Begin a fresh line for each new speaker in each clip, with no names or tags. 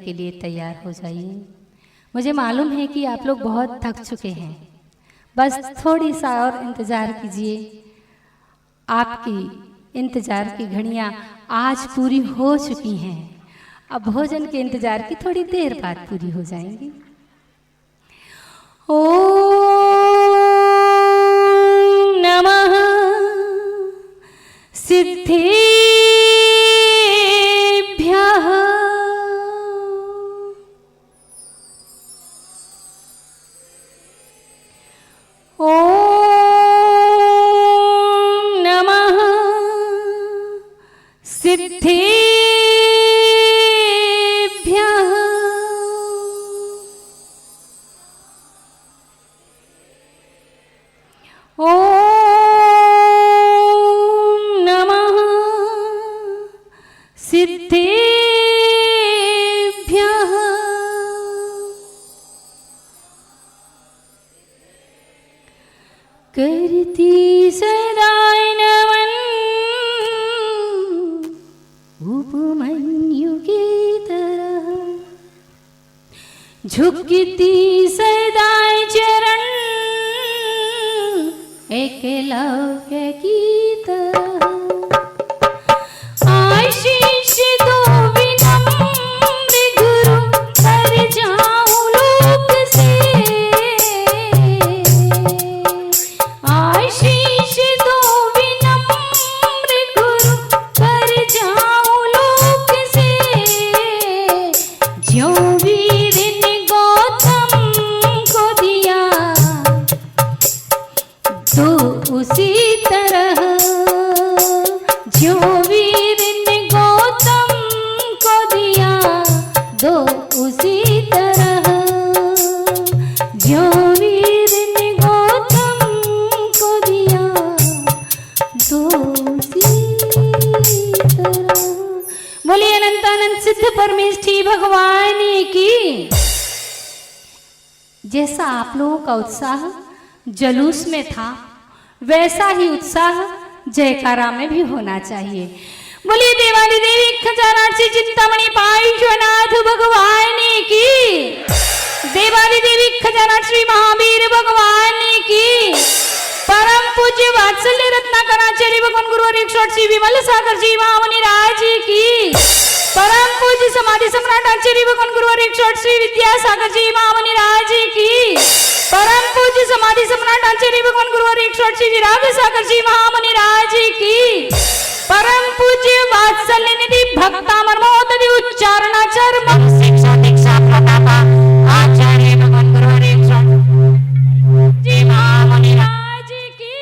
के लिए तैयार हो जाइए। मुझे मालूम है कि आप लोग बहुत थक चुके हैं, बस थोड़ी सा और इंतज़ार कीजिए। आपकी इंतज़ार की घड़ियाँ आज पूरी हो चुकी हैं, अब भोजन के इंतज़ार की थोड़ी देर बाद पूरी हो जाएंगी। ओम नमः सिद्धेभ्यः। ओम नमः सिद्धेभ्यः। ओम नमः सिद्धेभ्यः। करती सदाय नमन उपमन्यु की तरह, झुकती सदाय चरण एकलव्य की तरह। आशीष दो विनम्र गुरु, कर जाऊं लोक से। आशीष दो विनम्र गुरु, कर जाऊं लोक से। ज्यों वीर ने गौतम को दिया, तो उसी तरह। ज्यों वीर ने गौतम को दिया, दो उसी तरह। ज्यों वीर ने गौतम को दिया, दो उसी तरह। बोलिए अनंतानंद सिद्ध परमेष्ठी भगवान की। जैसा आप लोगों का उत्साह जलूस में था, वैसा ही उत्साह जयकारा में भी होना चाहिए। बोलिए देवाली देवी खजानाची चिंतामणि पार्श्वनाथ भगवान की। देवाली देवी खजानाची महावीर भगवान की। परम पूज्य वात्सल्य रत्नाकराचार्य भगवान गुरुवर 108 विमल सागर जी महामुनि राज की। परम पूज्य समाधि सम्राट आचार्य भगवान गुरुवर 108 विद्यासागर जी महामुनि राज की। परम पूज्य समाधि सम्राट आचार्य भगवान गुरुवर 108 विराग सागर जी महामुनि राज की। परम पूज्य वात्सल्य निधि भक्तामर्मोदधि उच्चारणाचार मम शिक्षा दीक्षा प्रदाता आचार्य भगवान गुरुवर 108 जी महामुनि राज की।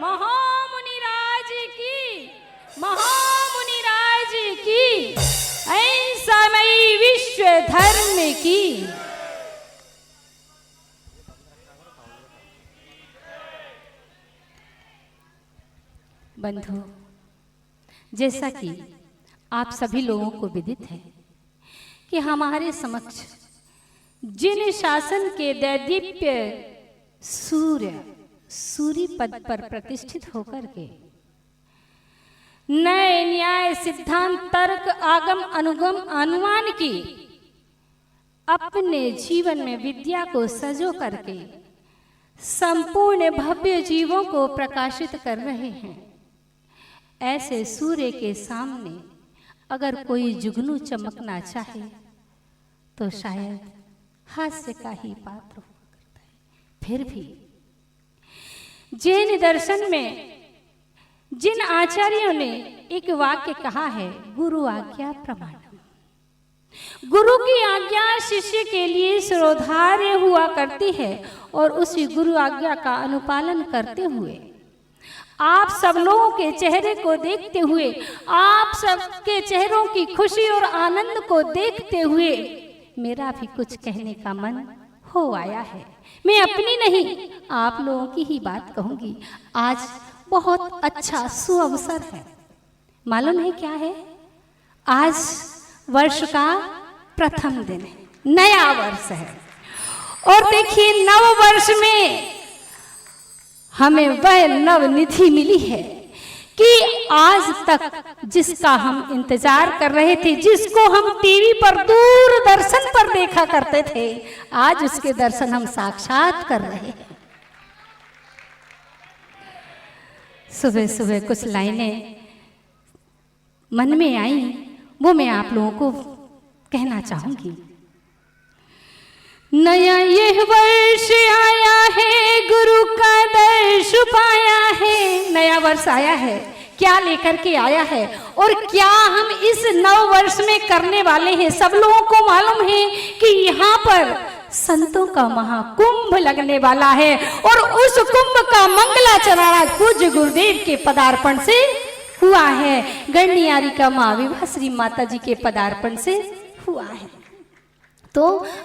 महामुनि राज की। महामुनि राज की। ऐसामयी विश्व धर्म की। बंधु, जैसा कि आप सभी लोगों को विदित है कि हमारे समक्ष जिन शासन के दैदीप्य सूर्य पद पर प्रतिष्ठित होकर के नए न्याय सिद्धांत तर्क आगम अनुगम अनुमान की अपने जीवन में विद्या को सजो करके संपूर्ण भव्य जीवों को प्रकाशित कर रहे हैं, ऐसे सूर्य के सामने अगर कोई जुगनू चमकना चाहे तो शायद हास्य का ही पात्र हुआ करता है। फिर भी जैन दर्शन में जिन आचार्यों ने एक वाक्य कहा है, गुरु आज्ञा प्रमाणम। गुरु की आज्ञा शिष्य के लिए शिरोधार्य हुआ करती है और उसी गुरु आज्ञा का अनुपालन करते हुए आप सब लोगों के चेहरे को देखते हुए, आप सबके चेहरों की खुशी और आनंद को देखते हुए मेरा भी कुछ कहने का मन हो आया है। मैं अपनी नहीं, आप लोगों की ही बात कहूंगी। आज बहुत अच्छा सुअवसर है। मालूम है क्या है? आज वर्ष का प्रथम दिन है, नया वर्ष है। और देखिए, नव वर्ष में हमें वह नव निधि मिली है कि आज तक जिसका हम इंतजार कर रहे थे, जिसको हम टीवी पर दूरदर्शन पर देखा करते थे, आज उसके दर्शन हम साक्षात कर रहे हैं। सुबह सुबह कुछ लाइनें मन में आई, वो मैं आप लोगों को कहना चाहूंगी। नया यह वर्ष आया है, गुरु का दर्श पाया है। नया वर्ष आया है, क्या लेकर के आया है और क्या हम इस नव वर्ष में करने वाले हैं। सब लोगों को मालूम है कि यहाँ पर संतों का महाकुंभ लगने वाला है और उस कुंभ का मंगलाचरण पूज्य गुरुदेव के पदार्पण से हुआ है। गणनियारी का महाविवाह श्री माता जी के पदार्पण से हुआ है। तो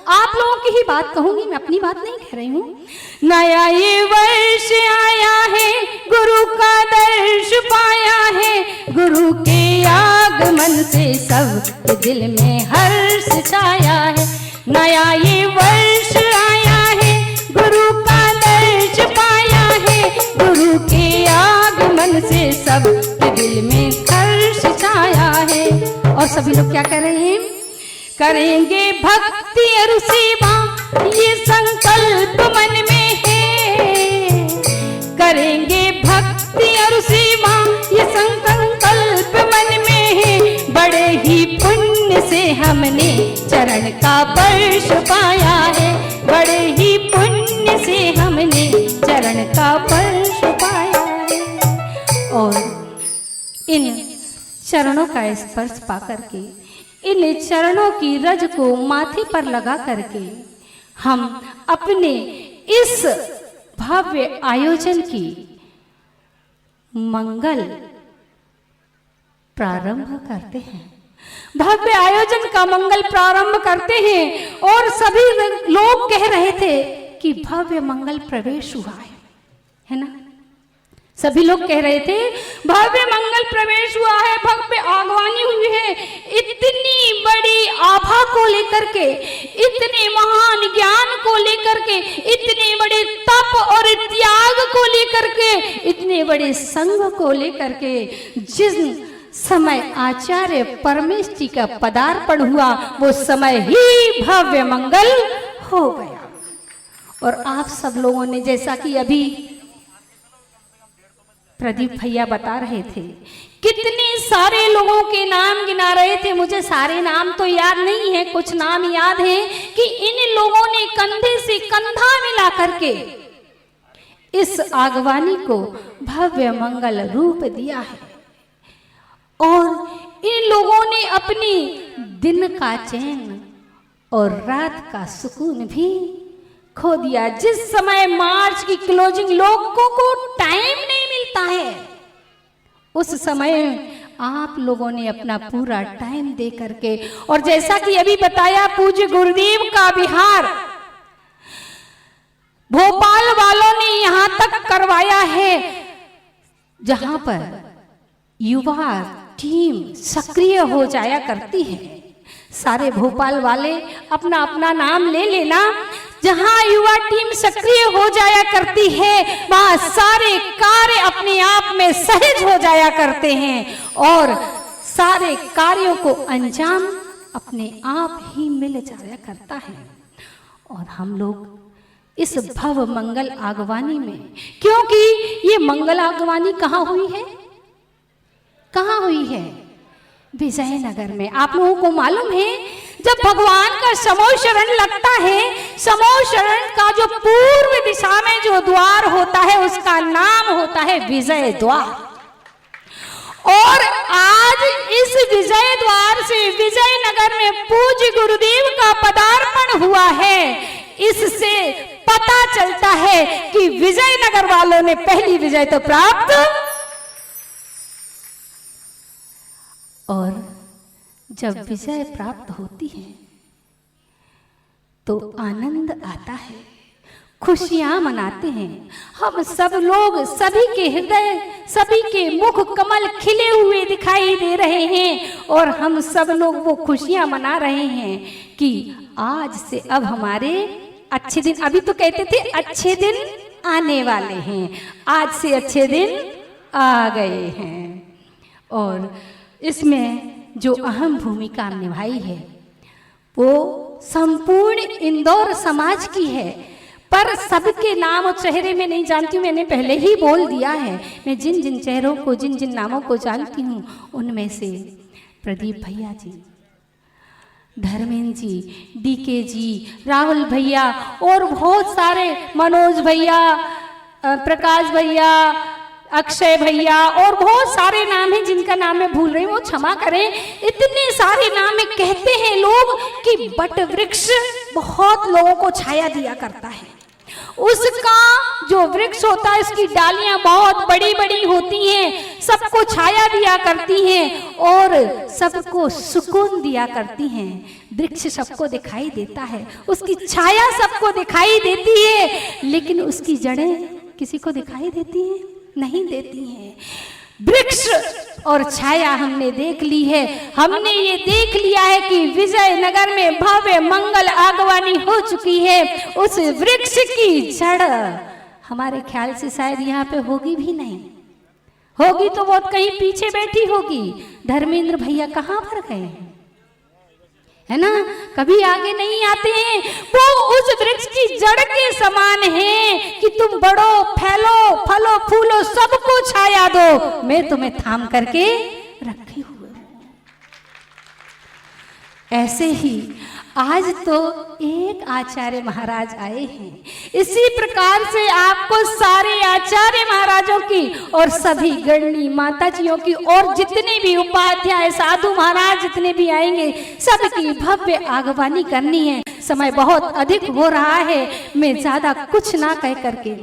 आप लोगों की ही बात कहूंगी, मैं अपनी बात नहीं कह रही हूँ। नया ये वर्ष आया है, गुरु का दर्श पाया है। गुरु के आगमन से सब दिल में हर्ष छाया है। नया ये वर्ष आया है, गुरु का दर्श पाया है। गुरु के आगमन से सब दिल में हर्ष छाया है। और सभी लोग क्या कर रहे हैं? करेंगे भक्ति और सेवा, ये संकल्प मन में है। करेंगे भक्ति और सेवा, ये संकल्प मन में है। बड़े ही पुण्य से हमने चरण का स्पर्श पाया है। बड़े ही पुण्य से हमने चरण का स्पर्श पाया है। और इन चरणों का स्पर्श पा करके, इन चरणों की रज को माथे पर लगा करके हम अपने इस भव्य आयोजन की मंगल प्रारंभ करते हैं। भव्य आयोजन का मंगल प्रारंभ करते हैं। और सभी लोग कह रहे थे कि भव्य मंगल प्रवेश हुआ है ना। सभी लोग कह रहे थे भव्य मंगल प्रवेश हुआ है, भव्य आगवानी हुई है। इतनी बड़ी आभा को लेकर के, इतने महान ज्ञान को लेकर के, इतने बड़े तप और त्याग को लेकर के, इतने बड़े संघ को लेकर के, जिस समय आचार्य परमेष्ठी का पदार्पण हुआ वो समय ही भव्य मंगल हो गया। और आप सब लोगों ने, जैसा कि अभी प्रदीप भैया बता रहे थे, कितने सारे लोगों के नाम गिना रहे थे। मुझे सारे नाम तो याद नहीं है, कुछ नाम याद है कि इन लोगों ने कंधे से कंधा मिला करके इस आगवानी को भव्य मंगल रूप दिया है। और इन लोगों ने अपनी दिन का चैन और रात का सुकून भी खो दिया। जिस समय मार्च की क्लोजिंग लोगों को टाइम नहीं मिलता है, उस समय आप लोगों ने अपना पूरा टाइम दे करके, और जैसा कि अभी बताया पूज्य गुरुदेव का विहार भोपाल वालों ने यहां तक करवाया है, जहां पर युवा टीम सक्रिय हो जाया करती है। सारे भोपाल वाले अपना अपना नाम ले लेना। जहां युवा टीम सक्रिय हो जाया करती है, वहां सारे कार्य अपने आप में सहज हो जाया करते हैं और सारे कार्यों को अंजाम अपने आप ही मिल जाया करता है। और हम लोग इस भव मंगल आगवानी में, क्योंकि ये मंगल आगवानी कहाँ हुई है? कहाँ हुई है? विजयनगर में। आप लोगों को मालूम है, जब भगवान का समो शरण लगता है, समो शरण का जो पूर्व दिशा में जो द्वार होता है उसका नाम होता है विजय द्वार। और आज इस विजय द्वार से विजयनगर में पूज्य गुरुदेव का पदार्पण हुआ है। इससे पता चलता है कि विजयनगर वालों ने पहली विजय तो प्राप्त, और जब विजय प्राप्त होती है तो आनंद आता है, खुशियां मनाते हैं। हम सब लोग, सभी के हृदय, सभी के मुख कमल खिले हुए दिखाई दे रहे हैं और हम सब लोग वो खुशियां मना रहे हैं कि आज से अब हमारे अच्छे दिन, अभी तो कहते थे अच्छे दिन आने वाले हैं, आज से अच्छे दिन आ गए हैं। और इसमें जो अहम भूमिका निभाई है वो संपूर्ण इंदौर समाज की है, पर सबके नाम और चेहरे में नहीं जानती हूँ, मैंने पहले ही बोल दिया है। मैं जिन जिन चेहरों को, जिन जिन नामों को जानती हूँ, उनमें से प्रदीप भैया जी, धर्मेंद्र जी, डीके जी, राहुल भैया और बहुत सारे, मनोज भैया, प्रकाश भैया, अक्षय भैया और बहुत सारे नाम हैं जिनका नाम मैं भूल रही हूँ, वो क्षमा करें। इतने सारे नाम में कहते हैं लोग कि बट वृक्ष बहुत लोगों को छाया दिया करता है। उसका जो वृक्ष होता है, उसकी डालियां बहुत बड़ी बड़ी होती हैं, सबको छाया दिया करती हैं और सबको सुकून दिया करती हैं। वृक्ष सबको दिखाई देता है, उसकी छाया सबको दिखाई देती है, लेकिन उसकी जड़ें किसी को दिखाई देती हैं? नहीं देती हैं। वृक्ष और छाया हमने देख ली है। हमने ये देख लिया है कि विजयनगर में भव्य मंगल आगवानी हो चुकी है। उस वृक्ष की जड़ हमारे ख्याल से शायद यहाँ पे होगी भी नहीं, होगी तो बहुत कहीं पीछे बैठी होगी। धर्मेंद्र भैया कहाँ पर गए हैं, है ना, कभी आगे नहीं आते हैं। वो उस वृक्ष की जड़ के समान है कि तुम बढ़ो, फैलो, फलो, फूलो, सबको छाया दो, मैं तुम्हें थाम करके रखी हुई हूं। ऐसे ही आज तो एक आचार्य महाराज आए हैं। इसी प्रकार से आपको सारे आचार्य महाराजों की और सभी गणनी माताजियों की और जितने भी उपाध्याय साधु महाराज जितने भी आएंगे, सबकी भव्य आगवानी करनी है। समय बहुत अधिक हो रहा है, मैं ज्यादा कुछ ना कह करके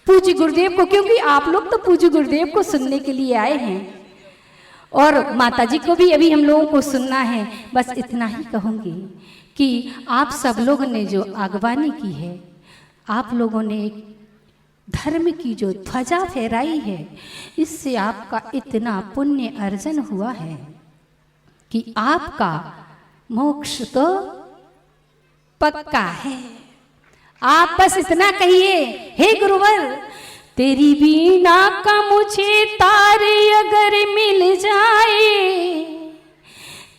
पूज्य गुरुदेव को, क्योंकि आप लोग तो पूज्य गुरुदेव को सुनने के लिए आए हैं और माताजी को भी अभी हम लोगों को सुनना है। बस इतना ही कहूँगी कि आप सब लोगों ने जो आगवानी की है, आप लोगों ने एक धर्म की जो ध्वजा फहराई है, इससे आपका इतना पुण्य अर्जन हुआ है कि आपका मोक्ष तो पक्का है। आप बस इतना कहिए, हे गुरुवर, तेरी वीणा का मुझे तार अगर मिल जाए,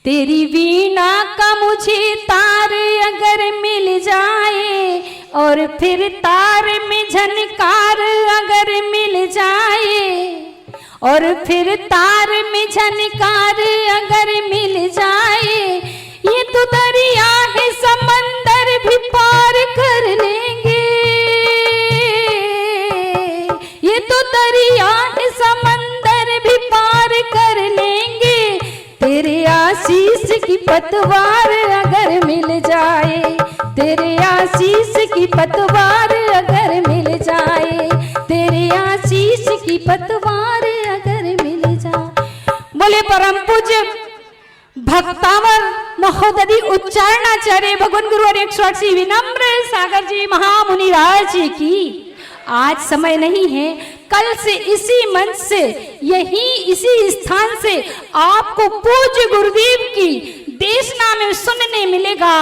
तेरी वीणा का मुझे तार अगर मिल जाए, और फिर तार में झनकार अगर मिल जाए, और फिर तार में झनकार अगर मिल जाए, ये तो दरिया है समंदर भी पार कर लेंगे, ये तो दरिया है समंदर भी पार कर लेंगे, तेरे आशीष की पतवार अगर मिल जाए, तेरे आशीष की पतवार अगर मिल जाए, तेरे आशीष की पतवार अगर मिल जाए। बोले परम पूज्य भक्तावर महोदधि उच्चारणाचार्य भगवान गुरुवर 108 विनम्र सागर जी महामुनि राज जी की। आज समय नहीं है, कल से इसी मंच से, यही इसी स्थान से आपको पूज्य गुरुदेव की देशना में सुनने मिलेगा।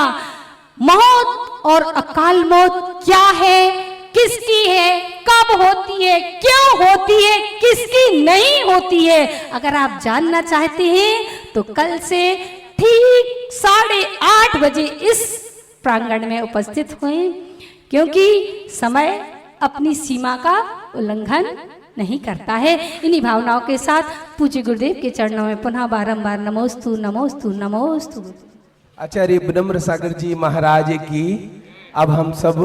मौत और अकाल मौत क्या है, किसकी है, कब होती है, क्यों होती है, किसकी नहीं होती है, अगर आप जानना चाहते हैं तो कल से ठीक 8:30 बजे इस प्रांगण में उपस्थित हुए, क्योंकि समय अपनी सीमा का उल्लंघन नहीं करता है। इन्हीं भावनाओं के साथ पूज्य गुरुदेव के चरणों में पुनः बारंबार नमोस्तु नमोस्तु नमोस्तु।
आचार्य विनम्र सागर जी महाराज की अब हम सब